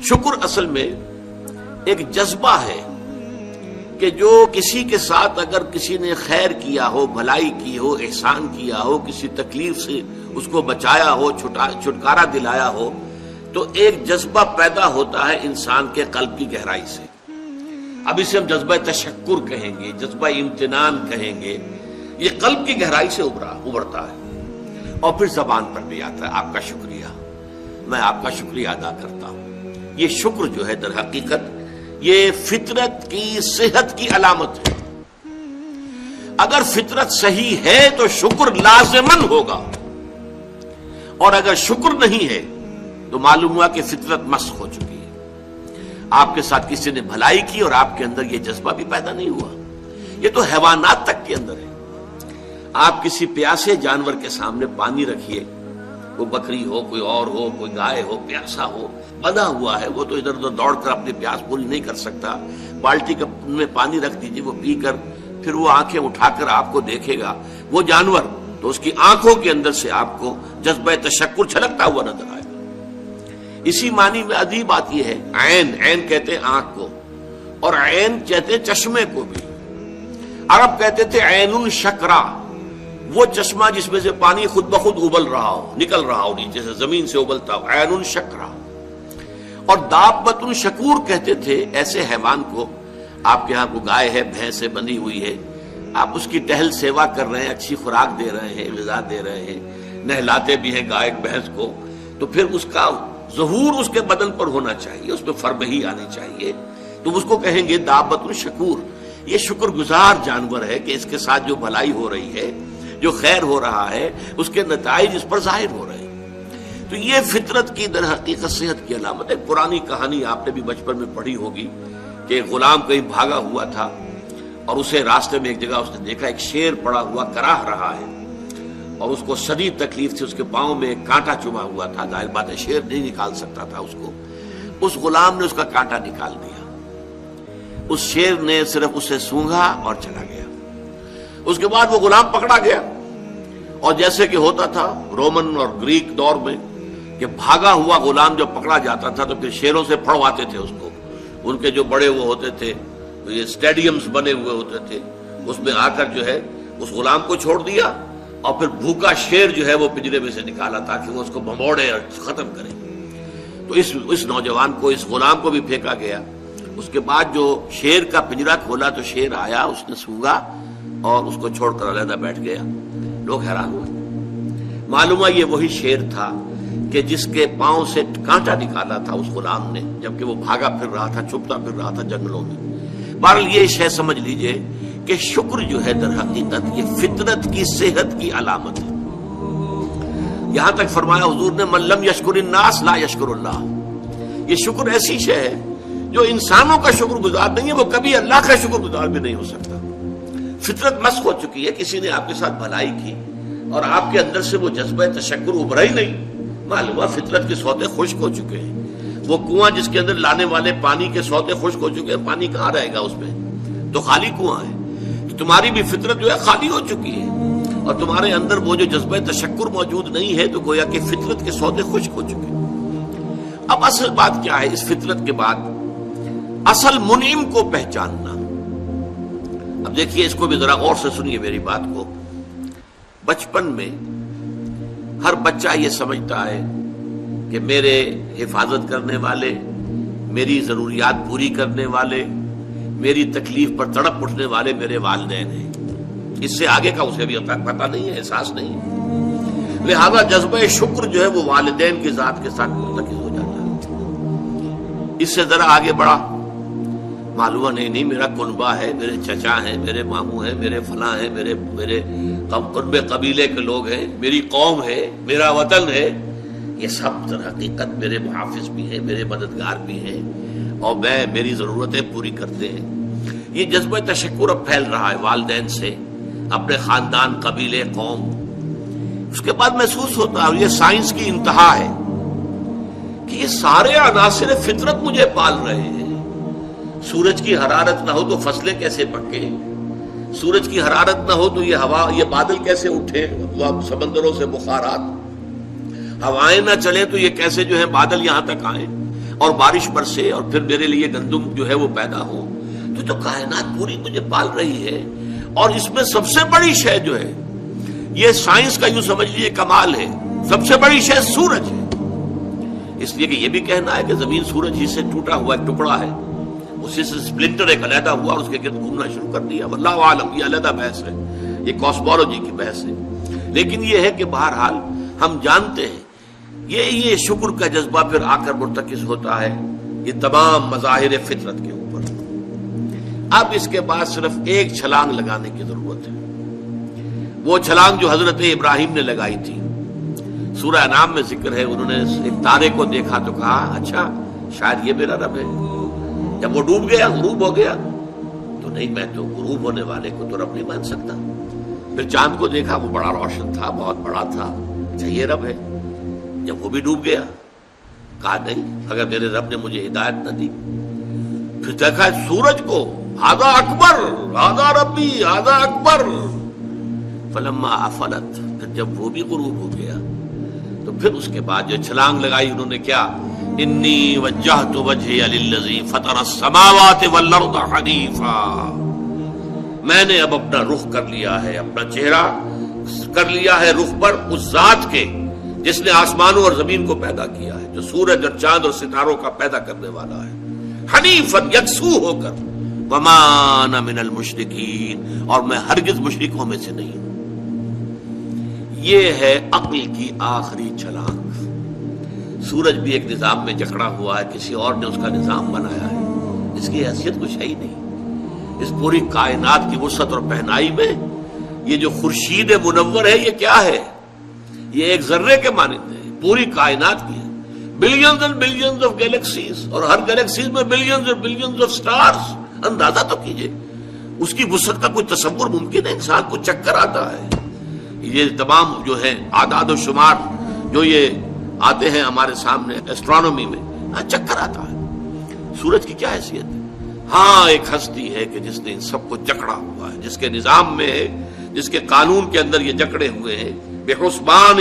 شکر اصل میں ایک جذبہ ہے کہ جو کسی کے ساتھ اگر کسی نے خیر کیا ہو، بھلائی کی ہو، احسان کیا ہو، کسی تکلیف سے اس کو بچایا ہو، چھٹکارا دلایا ہو، تو ایک جذبہ پیدا ہوتا ہے انسان کے قلب کی گہرائی سے. اب اسے ہم جذبہ تشکر کہیں گے، جذبہ امتنان کہیں گے. یہ قلب کی گہرائی سے ابھرتا ہے اور پھر زبان پر بھی آتا ہے. آپ کا شکریہ، میں آپ کا شکریہ ادا کرتا ہوں. یہ شکر جو ہے در حقیقت یہ فطرت کی صحت کی علامت ہے. اگر فطرت صحیح ہے تو شکر لازماً ہوگا، اور اگر شکر نہیں ہے تو معلوم ہوا کہ فطرت مسخ ہو چکی ہے. آپ کے ساتھ کسی نے بھلائی کی اور آپ کے اندر یہ جذبہ بھی پیدا نہیں ہوا. یہ تو حیوانات تک کے اندر ہے. آپ کسی پیاسے جانور کے سامنے پانی رکھیے، کوئی بکری ہو، کوئی اور ہو، کوئی گائے ہو، پیاسا ہو، بندھا ہوا ہے، وہ تو ادھر ادھر دوڑ کر اپنی پیاس پوری نہیں کر سکتا. بالٹی میں پانی رکھ دیجیے، وہ پی کر پھر وہ آنکھیں اٹھا کر آپ کو دیکھے گا. وہ جانور تو اس کی آنکھوں کے اندر سے آپ کو جذبہ تشکر چھلکتا ہوا نظر آئے گا. اسی معنی میں عجیب بات یہ ہے، عین کہتے ہیں آنکھ کو، اور عین کہتے ہیں چشمے کو بھی. عرب کہتے تھے عین شکرا، وہ چشمہ جس میں سے پانی خود بخود ابل رہا ہو، نکل رہا ہو نیچے سے، زمین سے ابلتا ہو، عین شکرا. اور دابۃ شکور کہتے تھے ایسے حیوان کو. آپ کے ہاں کو گائے ہے، بھینس سے بندھی ہوئی ہے، آپ اس کی ٹہل سیوا کر رہے ہیں، اچھی خوراک دے رہے ہیں، غذا دے رہے ہیں، نہلاتے بھی ہیں گائے بھینس کو، تو پھر اس کا ظہور اس کے بدن پر ہونا چاہیے، اس پہ فربہی آنی چاہیے. تو اس کو کہیں گے دابۃ شکور. یہ شکر گزار جانور ہے کہ اس کے ساتھ جو بھلائی ہو رہی ہے، جو خیر ہو رہا ہے، اس کے نتائج اس پر ظاہر ہو رہے ہیں. تو یہ فطرت کی در حقیقت صحت کی علامت ہے. پرانی کہانی آپ نے بھی بچپن میں پڑھی ہوگی کہ ایک غلام کہیں بھاگا ہوا تھا اور اسے راستے میں ایک جگہ اس نے دیکھا ایک شیر پڑا ہوا کراہ رہا ہے، اور اس کو شدید تکلیف تھی. اس کے پاؤں میں ایک کانٹا چبھا ہوا تھا. ظاہر بات ہے شیر نہیں نکال سکتا تھا اس کو. اس غلام نے اس کا کانٹا نکال دیا. اس شیر نے صرف اسے سونگھا اور چلا گیا. اس کے بعد وہ غلام پکڑا گیا، اور جیسے کہ ہوتا تھا رومن اور گریک دور میں کہ بھاگا ہوا غلام جب پکڑا جاتا تھا تو پھر شیروں سے پھڑواتے تھے اس کو. ان کے جو بڑے وہ ہوتے تھے، یہ اسٹیڈیمز بنے ہوئے ہوتے تھے، اس میں آ کر جو ہے اس غلام کو چھوڑ دیا، اور پھر بھوکا شیر جو ہے وہ پنجرے میں سے نکالا تاکہ وہ اس کو بھموڑے اور ختم کرے. تو اس نوجوان کو، اس غلام کو بھی پھینکا گیا. اس کے بعد جو شیر کا پنجرا کھولا تو شیر آیا، اس نے سونگا اور اس کو چھوڑ کر علیحدہ بیٹھ گیا. لوگ حیران ہوئے. معلوم ہوا یہ وہی شیر تھا کہ جس کے پاؤں سے کانٹا نکالا تھا اس غلام نے، جبکہ وہ بھاگا پھر رہا تھا، چھپتا پھر رہا تھا جنگلوں میں. بہرحال یہ شے سمجھ لیجئے کہ شکر جو ہے در حقیقت یہ فطرت کی صحت کی علامت ہے. یہاں تک فرمایا حضور نے من لم یشکر الناس لا یشکر اللہ. یہ شکر ایسی شے ہے جو انسانوں کا شکر گزار نہیں ہے، وہ کبھی اللہ کا شکر گزار بھی نہیں ہو سکتا. فطرت مسخ ہو چکی ہے. کسی نے آپ کے ساتھ بھلائی کی اور آپ کے اندر سے وہ جذبہ تشکر ابھرا ہی نہیں، معلوم ہوا فطرت کے سوتے خشک ہو چکے ہیں. وہ کنواں جس کے اندر لانے والے پانی کے سوتے خشک ہو چکے ہیں، پانی کہاں رہے گا اس میں؟ تو خالی کنواں ہے. تو تمہاری بھی فطرت جو ہے خالی ہو چکی ہے، اور تمہارے اندر وہ جو جذبہ تشکر موجود نہیں ہے، تو گویا کہ فطرت کے سوتے خشک ہو چکے ہیں. اب اصل بات کیا ہے اس فطرت کے بعد؟ اصل منعم کو پہچاننا. اب دیکھیے اس کو بھی ذرا غور سے سنیے میری بات کو. بچپن میں ہر بچہ یہ سمجھتا ہے کہ میرے حفاظت کرنے والے، میری ضروریات پوری کرنے والے، میری تکلیف پر تڑپ اٹھنے والے میرے والدین ہیں. اس سے آگے کا اسے بھی پتہ نہیں ہے، احساس نہیں ہے. لہذا جذبہ شکر جو ہے وہ والدین کی ذات کے ساتھ مرتکز ہو جاتا ہے. اس سے ذرا آگے بڑھا، معلوم نہیں میرا کنبہ ہے، میرے چچا ہیں، میرے ماموں ہیں، میرے فلاں ہیں، میرے قرب قبیلے کے لوگ ہیں، میری قوم ہے، میرا وطن ہے. یہ سب در حقیقت میرے محافظ بھی ہیں، میرے مددگار بھی ہیں، اور میری ضرورتیں پوری کرتے ہیں. یہ جذبہ تشکر اب پھیل رہا ہے والدین سے، اپنے خاندان، قبیلے، قوم. اس کے بعد محسوس ہوتا ہے، یہ سائنس کی انتہا ہے، کہ یہ سارے عناصر فطرت مجھے پال رہے ہیں. سورج کی حرارت نہ ہو تو فصلیں کیسے پکے؟ سورج کی حرارت نہ ہو تو یہ ہوا، یہ بادل کیسے اٹھے؟ سمندروں سے بخارات. ہوائیں نہ چلے تو یہ کیسے جو ہے بادل یہاں تک آئیں؟ اور بارش برسے اور پھر میرے لیے گندم جو ہے وہ پیدا ہو، تو کائنات پوری مجھے پال رہی ہے. اور اس میں سب سے بڑی شے جو ہے، یہ سائنس کا یوں سمجھ لیجیے کمال ہے، سب سے بڑی شے سورج ہے. اس لیے کہ یہ بھی کہنا ہے کہ زمین سورج ہی سے ٹوٹا ہوا ایک ٹکڑا ہے، اسی سے سپلنٹر ایک علیحدہ ہوا اور اس کے گرد گھومنا شروع کر دیا. واللہ عالم، یہ علیحدہ بحث ہے، یہ کاسمولوجی کی بحث ہے. لیکن یہ ہے کہ بہرحال ہم جانتے ہیں یہ شکر کا جذبہ پھر آ کر مرتکز ہوتا ہے یہ تمام مظاہر فطرت کے اوپر. اب اس کے بعد صرف ایک چھلانگ لگانے کی ضرورت ہے، وہ چھلانگ جو حضرت ابراہیم نے لگائی تھی. سورہ انعام میں ذکر ہے، انہوں نے ایک تارے کو دیکھا تو کہا اچھا شاید یہ میرا رب ہے. جب وہ ڈوب گیا، غروب ہو گیا، تو نہیں میں تو غروب ہونے والے کو تو رب نہیں مان سکتا. پھر چاند کو دیکھا، وہ بڑا روشن تھا، بہت بڑا تھا، اچھا یہ رب ہے. جب وہ بھی ڈوب گیا، کہا نہیں اگر میرے رب نے مجھے ہدایت نہ دی. پھر دیکھا سورج کو، ھذا اکبر، ھذا ربی، ھذا اکبر. فلما افلت، پھر جب وہ بھی غروب ہو گیا تو پھر اس کے بعد جو چھلانگ لگائی انہوں نے کیا، انی وجہت وجہی للذی فطر السماوات والارض حنیفا. میں نے اب اپنا رخ کر لیا ہے، اپنا چہرہ کر لیا ہے رخ پر اس ذات کے جس نے آسمانوں اور زمین کو پیدا کیا ہے، جو سورج اور چاند اور ستاروں کا پیدا کرنے والا ہے. حنیفاً، یکسو ہو کر. وما انا من المشرکین، اور میں ہرگز مشرکوں میں سے نہیں ہوں. یہ ہے عقل کی آخری چھلانگ. سورج بھی ایک نظام میں جکڑا ہوا ہے، کسی اور نے اس کا نظام بنایا ہے، اس کی حیثیت کچھ ہے ہی نہیں. اس پوری کائنات کی وسعت اور پہنائی میں یہ جو خورشید منور ہے یہ کیا ہے؟ یہ ایک ذرے کے مانند ہے، پوری کائنات کی ہے. Billions and billions of galaxies, اور ہر گیلیکسیز میں بلینز اور بلینز آف سٹارز. اندازہ تو کیجئے اس کی وسعت کا کوئی تصور ممکن ہے؟ انسان کو چکر آتا ہے. یہ تمام جو ہے اعداد و شمار جو یہ آتے ہیں ہمارے سامنے ایسٹرونومی میں، چکر آتا ہے. سورج کی کیا حیثیت ہے؟ ہاں ایک ہستی ہے کہ جس نے ان سب کو جکڑا ہوا ہے، جس کے نظام میں ہے، جس کے قانون کے اندر یہ جکڑے ہوئے ہیں. بحسبان،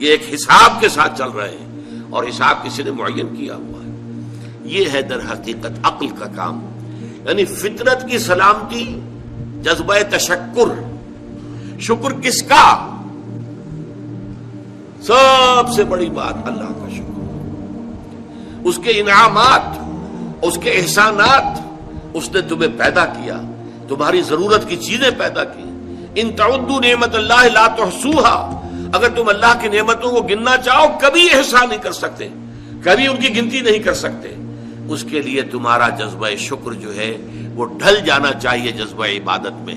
یہ ایک حساب کے ساتھ چل رہے ہیں اور حساب کسی نے معین کیا ہوا ہے. یہ ہے در حقیقت عقل کا کام، یعنی فطرت کی سلامتی، جذبہ تشکر. شکر کس کا؟ سب سے بڑی بات اللہ کا شکر. اس کے انعامات، اس کے احسانات. اس نے تمہیں پیدا کیا، تمہاری ضرورت کی چیزیں پیدا کی. ان تعدوا نعمت اللہ لا تحصوها، اگر تم اللہ کی نعمتوں کو گننا چاہو کبھی احسان نہیں کر سکتے، کبھی ان کی گنتی نہیں کر سکتے. اس کے لیے تمہارا جذبہ شکر جو ہے وہ ڈھل جانا چاہیے جذبہ عبادت میں.